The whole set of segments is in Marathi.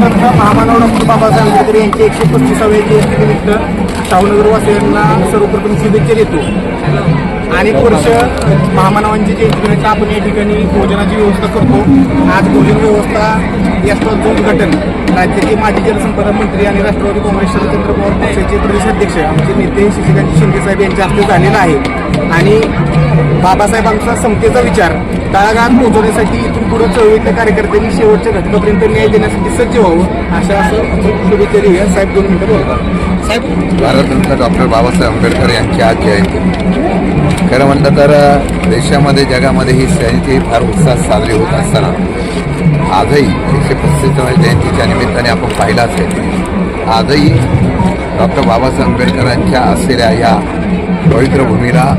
महाराष्ट्राचा महामानव डॉक्टर बाबासाहेब आंबेडकर यांच्या 135व्या जयंतीनिमित्त शाहूनगर वासियांना सर्वप्रथम शुभेच्छा देतो. अनेक वर्ष महामानवांची जयंतीनिमित्त आपण या ठिकाणी भोजनाची व्यवस्था करतो. आज भोजन व्यवस्था याचं उद्घाटन राज्याचे माजी जलसंपदा मंत्री आणि राष्ट्रवादी काँग्रेस शरदचंद्र पवार पक्षाचे प्रदेशाध्यक्ष आमचे नेते शशिकांत शिंदे साहेब यांच्या हस्ते झालेला आहे. आणि बाबासाहेबांचा समतेचा विचार तळागाळात पोहोचवण्यासाठी इथून पुढे चळवळीतल्या कार्यकर्त्यांनी शेवटच्या घटकापर्यंत न्याय देण्यासाठी सज्ज व्हावं असं शुभेच्छा देऊया. साहेब 2 मिनिटं बोलतात. साहेब, भारतरत्न डॉक्टर बाबासाहेब आंबेडकर यांची आज जयंती. खरं म्हटलं तर देशामध्ये जगामध्ये ही जयंती फार उत्साहात साजरी होत असताना आजही 135व्या जयंतीच्या निमित्ताने आपण पाहिलाच आहे. आजही डॉक्टर बाबासाहेब आंबेडकरांच्या असलेल्या या पवित्र भूमीला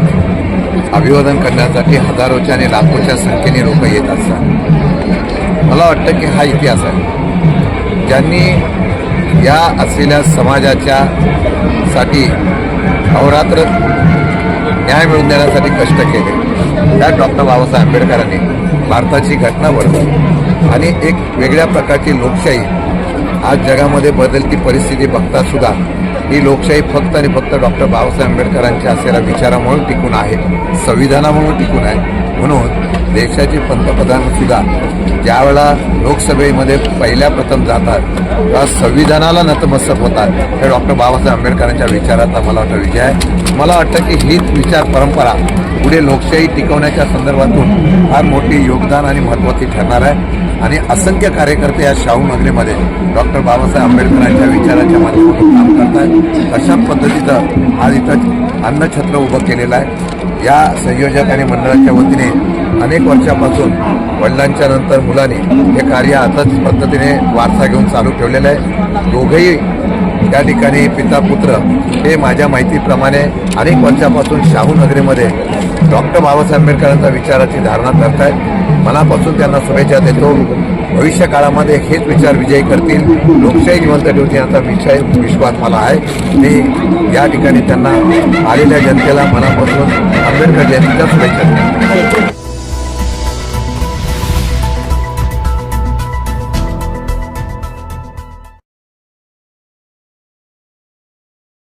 अभिवादन करण्यासाठी हजारोच्या आणि लाखोच्या संख्येने लोक येत असतात. मला वाटतं की हा इतिहास आहे. ज्यांनी या असलेल्या समाजाच्या साठी अहोरात्र न्याय मिळवून देण्यासाठी कष्ट केले त्या डॉक्टर बाबासाहेब आंबेडकरांनी भारताची घटना घडवली आणि एक वेगळ्या प्रकारची लोकशाही आज जगामध्ये बदलती परिस्थिती बघता सुद्धा ही लोकशाही फक्त आणि फक्त डॉक्टर बाबासाहेब आंबेडकरांच्या असलेल्या विचारामुळे टिकून आहे, संविधानामुळे टिकून आहे. म्हणून देशाचे पंतप्रधान सुद्धा ज्यावेळेला लोकसभेमध्ये पहिल्या प्रथम जातात तेव्हा संविधानाला नतमस्तक होतात. हे डॉक्टर बाबासाहेब आंबेडकरांच्या विचाराचा मला वाटतं विजय आहे. मला वाटतं की हीच विचार परंपरा पुढे लोकशाही टिकवण्याच्या संदर्भातून फार मोठी योगदान आणि महत्त्वाची ठरणार आहे. आणि असंख्य कार्यकर्ते या शाहू नगरीमध्ये डॉक्टर बाबासाहेब आंबेडकरांच्या विचाराच्या माध्यमातून काम करत आहेत. अशा पद्धतीचं आज इथं अन्नछत्र उभं केलेलं आहे. या संयोजक आणि मंडळाच्या वतीने अनेक वर्षापासून वडिलांच्या नंतर मुलांनी हे कार्य आताच पद्धतीने वारसा घेऊन चालू ठेवलेलं आहे. दोघंही त्या ठिकाणी पिता पुत्र हे माझ्या माहितीप्रमाणे अनेक वर्षापासून शाहू नगरीमध्ये डॉक्टर बाबासाहेब आंबेडकरांच्या विचाराची धारणा करत आहेत. मनापासून त्यांना शुभेच्छा देतो. भविष्य काळामध्ये हेच विचार विजयी करतील, लोकशाही जिवंत ठेवतील याचा विश्वास मला आहे. मी या ठिकाणी त्यांना आलेल्या जनतेला मनापासून आंबेडकर जयंतीच्या शुभेच्छा देतो.